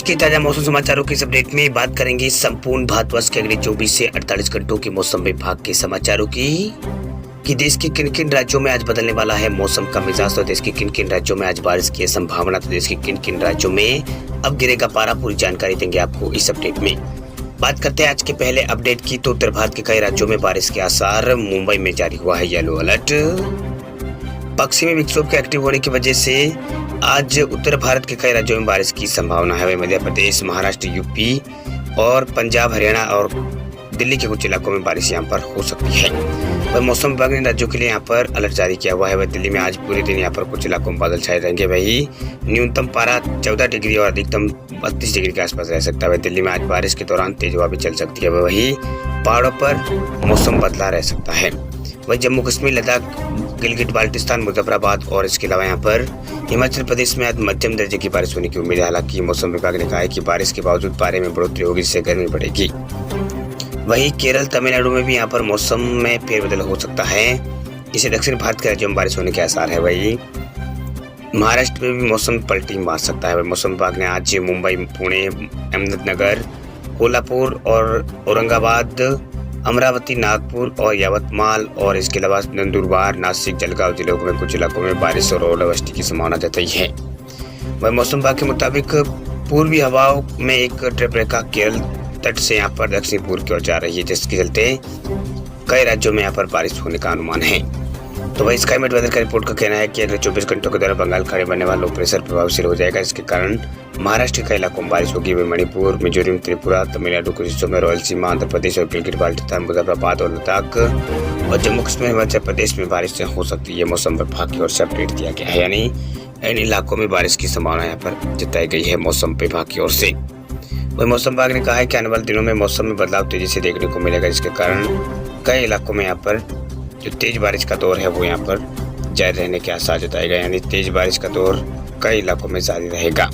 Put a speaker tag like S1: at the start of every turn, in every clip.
S1: के ताजा मौसम समाचारों के इस अपडेट में बात करेंगे संपूर्ण भारतवर्ष के अगले 24 से 48 घंटों के मौसम विभाग के समाचारों की कि देश के किन किन राज्यों में आज बदलने वाला है मौसम का मिजाज। तो देश के किन किन राज्यों में आज बारिश की संभावना, तो देश के किन किन राज्यों में अब गिरेगा पारा, पूरी जानकारी देंगे आपको इस अपडेट में। बात करते हैं आज के पहले अपडेट की, तो उत्तर भारत के कई राज्यों में बारिश के आसार। मुंबई में जारी हुआ है येलो अलर्ट। पश्चिमी विक्षोभ के एक्टिव होने की वजह से आज उत्तर भारत के कई राज्यों में बारिश की संभावना है। वही मध्य प्रदेश, महाराष्ट्र, यूपी और पंजाब, हरियाणा और दिल्ली के कुछ इलाकों में बारिश यहाँ पर हो सकती है। वह मौसम विभाग ने राज्यों के लिए यहाँ पर अलर्ट जारी किया हुआ है। वह दिल्ली में आज पूरे दिन यहाँ पर कुछ इलाकों में बादल छाए रहेंगे। वही न्यूनतम पारा 14 डिग्री और अधिकतम 32 डिग्री के आसपास रह सकता है। दिल्ली में आज बारिश के दौरान तेज हवा भी चल सकती है। वही पहाड़ों पर मौसम बदला रह सकता है। वही जम्मू कश्मीर, लद्दाख, गिलगिट बाल्टिस्तान, मुजफ्फराबाद और इसके अलावा यहाँ पर हिमाचल प्रदेश में आज मध्यम दर्जे की बारिश होने की उम्मीद है। हालांकि मौसम विभाग ने कहा है कि बारिश के बावजूद पारे में बढ़ोतरी होगी, जिससे गर्मी बढ़ेगी। वहीं केरल, तमिलनाडु में भी यहाँ पर मौसम में फेरबदल हो सकता है, जिससे दक्षिण भारत के राज्यों में बारिश होने के आसार है। वही महाराष्ट्र में भी मौसम पलटी मार सकता है। मौसम विभाग ने आज मुंबई, पुणे, अहमदनगर, कोल्हापुर और औरंगाबाद, अमरावती, नागपुर और यवतमाल और इसके अलावा नंदुरबार, नासिक, जलगांव जिलों में कुछ इलाकों में बारिश और ओलावृष्टि की संभावना जताई है। वह मौसम विभाग के मुताबिक पूर्वी हवाओं में एक ट्रफ रेखा केरल तट से यहाँ पर दक्षिण पूर्व की ओर जा रही है, जिसके चलते कई राज्यों में यहाँ पर बारिश होने का अनुमान है। तो वही स्काईमेट वेदर का रिपोर्ट का कहना है कि अगले 24 घंटों के दौरान बंगाल खाड़ी बनने वाला लो प्रेशर प्रभावशील हो जाएगा। इसके कारण महाराष्ट्र के कई इलाकों में बारिश होगी। वही मणिपुर, मिजोरम, त्रिपुरा, तमिलनाडु कुछ हिस्सों में, रायलसीमा, आंध्र प्रदेश और गिलगिट बाल्टिस्तान, मुजफ्फराबाद और लद्दाख और जम्मू कश्मीर, हिमाचल प्रदेश में बारिश हो सकती है। मौसम विभाग की ओर से अपडेट दिया गया है, यानी इन इलाकों में बारिश की संभावना यहाँ पर जताई गई है मौसम विभाग की ओर से। वही मौसम विभाग ने कहा है कि आने वाले दिनों में मौसम में बदलाव तेजी से देखने को मिलेगा, जिसके कारण कई इलाकों में यहाँ पर जो तेज बारिश का दौर है वो यहाँ पर जारी रहने के आसार जताए गए, यानी तेज बारिश का दौर कई इलाकों में जारी रहेगा।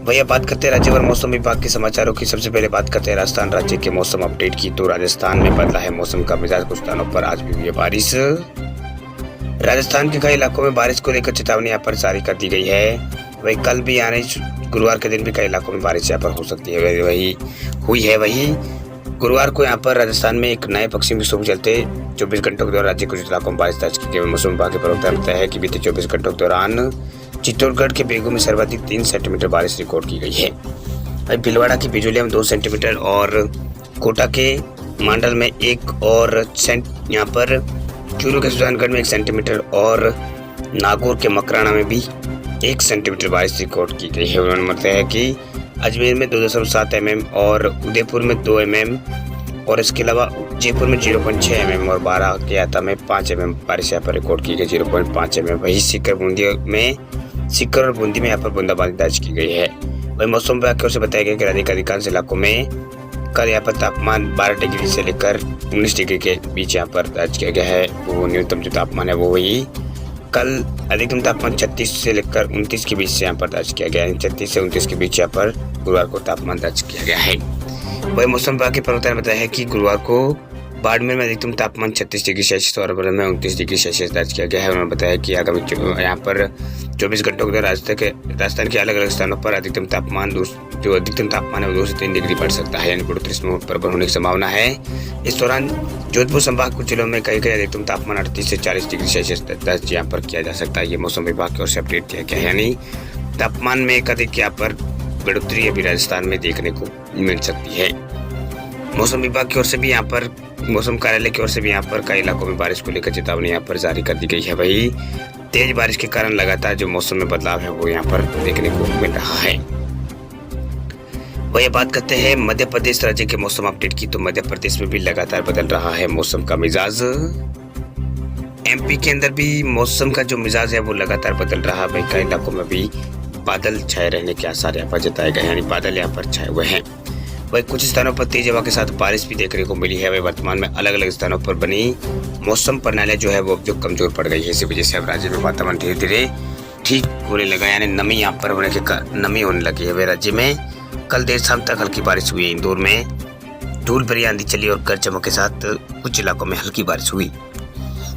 S1: वही बात करते हैं राज्य भर मौसम विभाग के समाचारों की। सबसे पहले बात करते हैं राजस्थान राज्य के मौसम अपडेट की। तो राजस्थान में बदला है मौसम का मिजाज, कुछ स्थानों पर आज भी हुई है बारिश। राजस्थान के कई इलाकों में बारिश को लेकर चेतावनी यहाँ पर जारी कर दी गई है। वही कल भी यानी गुरुवार के दिन भी कई इलाकों में बारिश यहाँ पर हो सकती है, वही हुई है। वही गुरुवार को यहाँ पर राजस्थान में एक नए पश्चिमी विक्षोभ के चलते 24 घंटों के दौरान राज्य के कुछ इलाकों में बारिश दर्ज की गई। मौसम विभाग के प्रवक्ता ने बताया है कि बीते 24 घंटों के दौरान चित्तौड़गढ़ के बेगू में सर्वाधिक 3 सेंटीमीटर बारिश रिकॉर्ड की गई है। वही भीलवाड़ा की बिजोलिया में 2 सेंटीमीटर और कोटा के मांडल में 1 और यहाँ पर चूरू के सुजानगढ़ में 1 सेंटीमीटर और नागौर के मकराना में भी 1 सेंटीमीटर बारिश रिकॉर्ड की गई है। उन्होंने बताया है कि अजमेर में 2.7 mm और उदयपुर में 2 mm और इसके अलावा जयपुर में 0.6 mm और बारां के आता में 5 mm बारिश यहाँ पर रिकॉर्ड की गई, 0.5 mm। वही सीकर और बूंदी में यहाँ पर बूंदाबांदी दर्ज की गई है। वही मौसम विभाग की ओर से बताया गया कि राज्य के अधिकांश इलाकों में कल यहाँ पर तापमान 12 डिग्री से लेकर 19 डिग्री के बीच यहाँ पर दर्ज किया गया है। वो न्यूनतम जो तापमान है वो वही कल अधिकतम तापमान 36 से लेकर 29 के बीच से यहाँ पर दर्ज किया गया है। 36 से 29 के बीच यहाँ पर गुरुवार को तापमान दर्ज किया गया है। वही मौसम विभाग के प्रवक्ता ने बताया है कि गुरुवार को बाड़मेर में अधिकतम तापमान 36 डिग्री सेल्सियस और अरवल में 29 डिग्री सेल्सियस दर्ज किया गया है। उन्होंने बताया कि आगामी यहाँ पर 24 घंटों के दौरान राजस्थान के अलग अलग स्थानों पर अधिकतम तापमान है वो 2 से 3 डिग्री बढ़ सकता है, यानी बढ़ोतरी में प्रबल होने की संभावना है। इस दौरान जोधपुर संभाग कुछ जिलों में कई अधिकतम तापमान 38 से 40 डिग्री सेल्सियस दर्ज यहाँ पर किया जा सकता है। ये मौसम विभाग की ओर से अपडेट किया गया है, यानी तापमान में एक अधिक यहाँ पर बढ़ोतरी अभी राजस्थान में देखने को मिल सकती है। मौसम विभाग की ओर से भी यहाँ पर मौसम कार्यालय की ओर से भी यहाँ पर कई इलाकों में बारिश को लेकर चेतावनी यहाँ पर जारी कर दी गई है। वही तेज बारिश के कारण लगातार जो मौसम में बदलाव है वो यहाँ पर देखने को मिल रहा है। वही बात करते हैं मध्य प्रदेश राज्य के मौसम अपडेट की। तो मध्य प्रदेश में भी लगातार बदल रहा है मौसम का मिजाज। एमपी के अंदर भी मौसम का जो मिजाज है वो लगातार बदल रहा है। कई इलाकों में भी बादल छाए रहने के आसार यहाँ पर जताए गए, यानी बादल यहाँ पर छाए हुए हैं। वही कुछ स्थानों पर तेज हवा के साथ बारिश भी देखने को मिली है। वही वर्तमान में अलग अलग स्थानों पर बनी मौसम प्रणाली जो है वो अब जो कमजोर पड़ गई है। इसी वजह से अब राज्य में वातावरण धीरे धीरे ठीक होने लगा, यानी नमी यहाँ पर नमी होने लगी है। वह राज्य में कल देर शाम तक हल्की बारिश हुई। इंदौर में धूल भरी आंधी चली और गरज चमक के साथ कुछ इलाकों में हल्की बारिश हुई।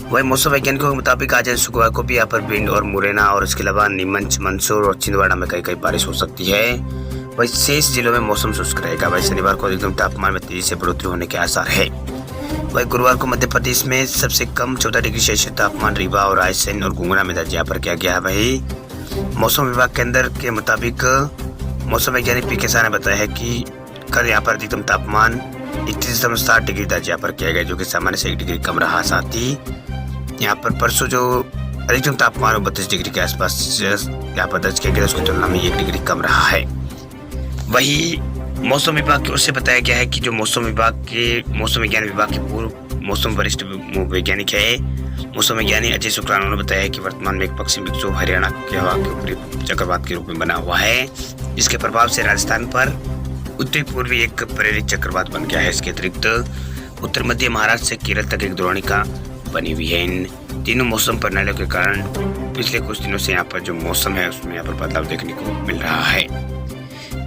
S1: वही मौसम वैज्ञानिकों के मुताबिक आज शुक्रवार को भी यहाँ पर भिंड और मुरैना और इसके अलावा नीमच, मंदसौर और छिंदवाड़ा में कहीं कहीं बारिश हो सकती है। वही शेष जिलों में मौसम शुष्क रहेगा। वही शनिवार को अधिकतम तापमान में तेजी से बढ़ोतरी होने के आसार है। वही गुरुवार को मध्य प्रदेश में सबसे कम 14 डिग्री सेल्सियस तापमान रीवा और रायसेन और गुंगरा में दर्ज यहाँ पर किया गया है। वही मौसम विभाग केंद्र के मुताबिक मौसम वैज्ञानिक पी के शाह ने बताया है कि कल यहाँ पर अधिकतम तापमान 31.7 डिग्री दर्ज यहाँ पर किया गया, जो कि सामान्य से 1 डिग्री कम रहा। साथ ही यहाँ पर परसों जो अधिकतम तापमान 32 डिग्री के आसपास यहाँ पर दर्ज किया गया, उसकी तुलना में 1 डिग्री कम रहा है। वही मौसम विभाग की ओर से बताया गया है कि जो मौसम विज्ञान विभाग के पूर्व मौसम वरिष्ठ वैज्ञानिक है मौसम वैज्ञानिक अजय शुक्लाना ने बताया है कि वर्तमान में एक पश्चिमी विक्षोभ हरियाणा के हवा के ऊपरी चक्रवात के रूप में बना हुआ है। इसके प्रभाव से राजस्थान पर उत्तरी पूर्वी एक प्रेरित चक्रवात बन गया है। इसके अतिरिक्त उत्तर मध्य महाराष्ट्र से केरल तक एक द्रोणिका बनी हुई है। इन तीनों मौसम प्रणालियों के कारण पिछले कुछ दिनों से यहाँ पर जो मौसम है उसमें यहाँ पर बदलाव देखने को मिल रहा है।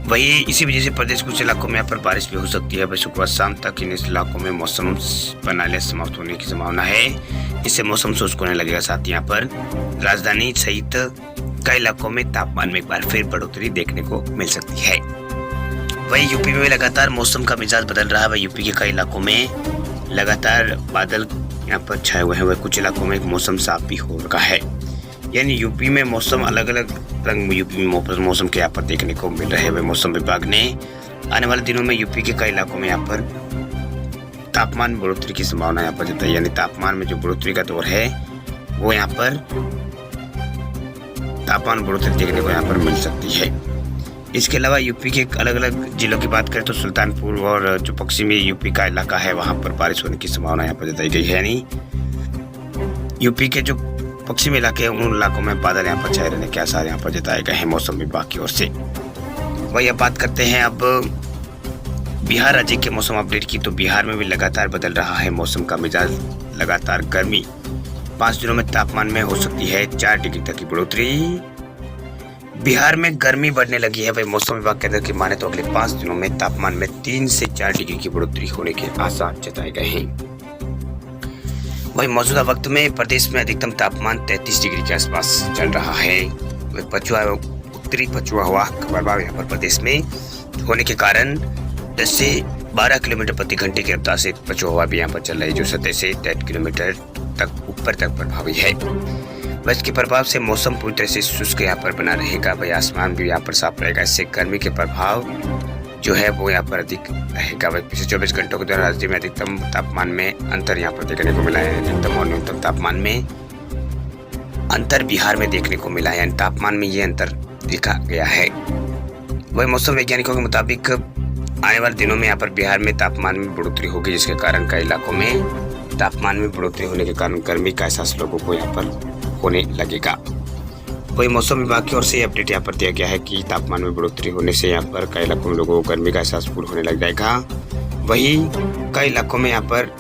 S1: वही इसी वजह से प्रदेश कुछ इलाकों में यहाँ पर बारिश भी हो सकती है। वही शुक्रवार शाम तक इन इलाकों में मौसम प्रणालियां समाप्त होने की संभावना है। इससे मौसम शुष्क होने लगेगा। साथ ही यहाँ पर राजधानी सहित कई इलाकों में तापमान में एक बार फिर बढ़ोतरी देखने को मिल सकती है। वही यूपी में लगातार मौसम का मिजाज बदल रहा है। वही यूपी के कई इलाकों में लगातार बादल यहाँ पर छाए हुए हैं। वही कुछ इलाकों में मौसम साफ भी हो रहा है। यानी यूपी में मौसम अलग अलग रंग यूपी में मौसम के यहाँ पर देखने को मिल रहे हैं। मौसम विभाग ने आने वाले दिनों में यूपी के कई इलाकों में यहाँ पर तापमान बढ़ोतरी की संभावना यहाँ पर जताई। यानी तापमान में जो बढ़ोतरी का दौर है वो यहाँ पर तापमान बढ़ोतरी देखने को यहाँ पर मिल सकती है। इसके अलावा यूपी के अलग अलग जिलों की बात करें तो सुल्तानपुर और जो पश्चिमी यूपी का इलाका है वहाँ पर बारिश होने की संभावना यहाँ पर जताई गई है। यानी यूपी के जो पश्चिमी इलाके उन इलाकों में बादल यहाँ पर छाए रहने के आसार यहाँ पर जताए गए हैं मौसम विभाग की ओर से। वही अब बात करते हैं अब बिहार राज्य के मौसम अपडेट की। तो बिहार में भी लगातार बदल रहा है मौसम का मिजाज। लगातार गर्मी 5 दिनों में तापमान में हो सकती है 4 डिग्री तक की बढ़ोतरी। बिहार में गर्मी बढ़ने लगी है। वही मौसम विभाग केंद्र की माने तो अगले 5 दिनों में तापमान में 3 से 4 डिग्री की बढ़ोतरी होने के आसार जताए गए हैं। वही मौजूदा वक्त में प्रदेश में अधिकतम तापमान 33 डिग्री के आसपास चल रहा है। उत्तरी पछुआ हवा का प्रभाव यहाँ पर प्रदेश में होने के कारण 10 से 12 किलोमीटर प्रति घंटे की रफ्तार से पछुआ हवा भी यहाँ पर चल रही है, जो 17 से 13 किलोमीटर तक ऊपर तक प्रभावी है। वह इसके प्रभाव से मौसम पूरी तरह से शुष्क यहाँ पर बना रहेगा। वही आसमान भी यहाँ पर साफ रहेगा। इससे गर्मी के प्रभाव जो है वो यहाँ पर अधिक रहेगा। वही पिछले 24 घंटों के दौरान राज्य में अधिकतम तापमान में अंतर यहाँ पर देखने को मिला है। अधिकतम और न्यूनतम तापमान में अंतर बिहार में देखने को मिला है। यानी तापमान में ये अंतर देखा गया है। वही मौसम वैज्ञानिकों के मुताबिक आने वाले दिनों में यहाँ पर बिहार में तापमान में बढ़ोतरी होगी, जिसके कारण कई इलाकों में तापमान में बढ़ोतरी होने के कारण गर्मी का एहसास लोगों को यहाँ पर होने लगेगा। वही मौसम विभाग की ओर से अपडेट यहाँ पर दिया गया है कि तापमान में बढ़ोतरी होने से यहाँ पर कई इलाकों में लोगों को गर्मी का एहसास पूर्ण होने लग जाएगा। वही कई इलाकों में यहाँ पर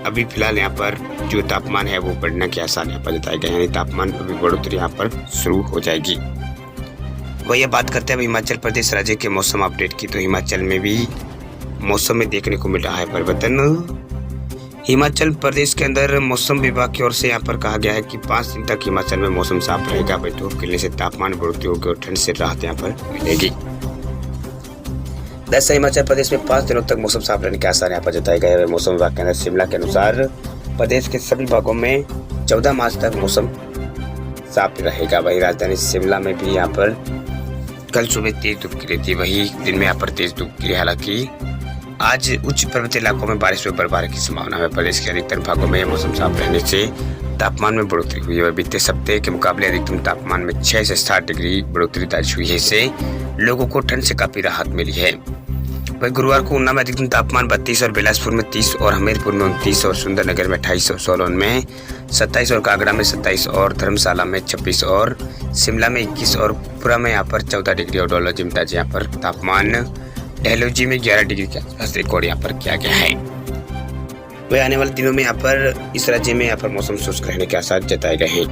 S1: अभी फिलहाल यहाँ पर जो तापमान है वो बढ़ने के आसार यहाँ पर जताए गए, यानी तापमान में भी बढ़ोतरी यहाँ पर शुरू हो जाएगी। वही अब बात करते हैं हिमाचल प्रदेश राज्य के मौसम अपडेट की। तो हिमाचल में भी मौसम में देखने को मिल रहा है परिवर्तन। हिमाचल प्रदेश के अंदर मौसम विभाग की ओर से यहाँ पर कहा गया है कि 5 दिन तक हिमाचल में मौसम साफ रहेगा। वही धूप खिलने से तापमान बढ़ोतरी होगी और ठंड से राहत यहाँ पर मिलेगी। वैसे हिमाचल प्रदेश में 5 दिनों तक मौसम साफ रहने के आसार यहाँ पर जताए गए हैं। मौसम विभाग के अंदर शिमला के अनुसार प्रदेश के सभी भागों में 14 मार्च तक मौसम साफ रहेगा। वही राजधानी शिमला में भी यहाँ पर कल सुबह तेज धूप गिरी थी। वही दिन में यहाँ पर तेज धूप गिरी। हालांकि आज उच्च पर्वतीय इलाकों में बारिश व बर्फबारी की संभावना है। प्रदेश के अधिकतर भागों में मौसम साफ रहने से तापमान में बढ़ोतरी हुई है। बीते सप्ताह के मुकाबले अधिकतम तापमान में 6 से 7 डिग्री बढ़ोतरी दर्ज हुई है। इससे लोगों को ठंड से काफी राहत मिली है। वही गुरुवार को ऊना में अधिकतम तापमान 32 और बिलासपुर में 30 और हमीरपुर में 29 और सुंदरनगर में 28 और सोलन में 27 और कागड़ा में 27 और धर्मशाला में 26 और शिमला में 21 और पुरा में यहाँ पर 14 डिग्री और डोलोजी में यहाँ पर तापमान डलहौजी में 11 डिग्री के आसपास रिकॉर्ड यहाँ पर किया गया है। वही आने वाले दिनों में यहाँ पर इस राज्य में यहाँ पर मौसम शुष्क रहने के आसार जताए गए हैं।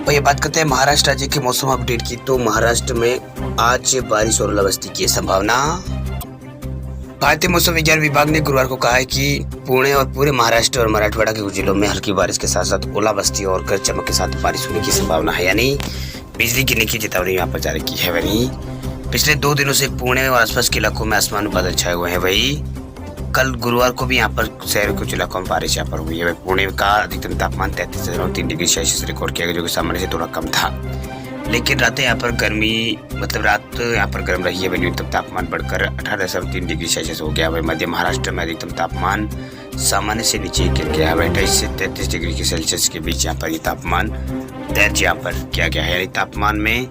S1: वही बात करते हैं महाराष्ट्र राज्य के मौसम अपडेट की। तो महाराष्ट्र में आज बारिश और ओलावृष्टि की संभावना। भारतीय मौसम विज्ञान विभाग ने गुरुवार को कहा है कि पुणे और पूरे महाराष्ट्र और मराठवाड़ा के कुछ जिलों में हल्की बारिश के साथ साथ ओलावृष्टि और गरज चमक के साथ बारिश होने की संभावना है। यानी बिजली गिरने की चेतावनी यहाँ पर जारी की है। वहीं पिछले 2 दिनों से पुणे और आसपास के इलाकों में आसमान में बादल छाए हुए हैं। वही कल गुरुवार को भी यहाँ पर शहर के कुछ इलाकों में बारिश यहाँ पर हुई है। पुणे का अधिकतम तापमान 33.3 डिग्री सेल्सियस रिकॉर्ड किया गया, जो कि सामान्य से थोड़ा कम था। लेकिन रात यहाँ पर गर्मी रात यहाँ पर गर्म रही है। वही न्यूनतम तापमान बढ़कर 18.3 डिग्री सेल्सियस हो गया। वही मध्य महाराष्ट्र में अधिकतम तापमान सामान्य से नीचे गिर गया है। 28 से 33 डिग्री के सेल्सियस के बीच यहाँ पर ये तापमान दर्ज यहाँ पर किया गया है। यानी तापमान में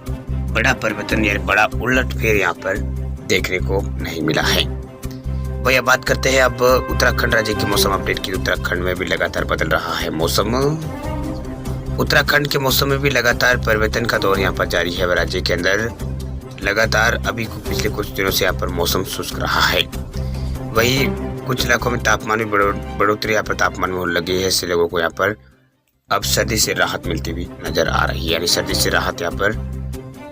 S1: बड़ा परिवर्तन या बड़ा उलटफेर यहाँ पर देखने को नहीं मिला है। वही बात करते हैं अब उत्तराखंड राज्य की मौसम अपडेट की। उत्तराखंड में भी लगातार बदल रहा है मौसम। उत्तराखंड के मौसम में भी लगातार परिवर्तन का दौर यहाँ पर जारी है। राज्य के अंदर लगातार अभी पिछले कुछ दिनों से यहाँ पर मौसम शुष्क रहा है। वही कुछ इलाकों में तापमान में बढ़ोतरी यहाँ पर तापमान में होने लगी है। इससे लोगों को यहाँ पर अब सर्दी से राहत मिलती हुई नजर आ रही है। यानी सर्दी से राहत यहाँ पर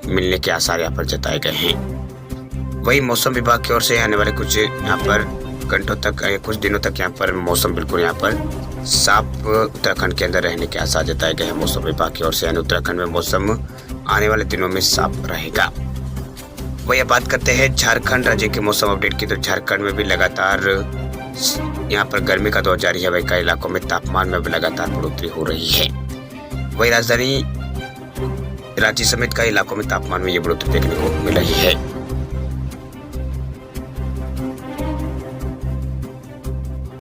S1: मिलने के आसार यहाँ पर जताए गए हैं। वही मौसम विभाग की ओर से आने वाले कुछ यहाँ पर घंटों तक कुछ दिनों तक यहाँ पर मौसम बिल्कुल यहाँ पर साफ उत्तराखंड के अंदर रहने के आसार जताए गए हैं मौसम विभाग की ओर से। यानी उत्तराखंड में मौसम आने वाले दिनों में साफ रहेगा। वही बात करते हैं झारखंड राज्य के मौसम अपडेट की। तो झारखंड में भी लगातार यहाँ पर गर्मी का दौर जारी है। वही कई इलाकों में तापमान में भी लगातार बढ़ोतरी हो रही है। वही राजधानी रांची समेत कई इलाकों में तापमान में ये बढ़ोतरी देखने को मिल रही है।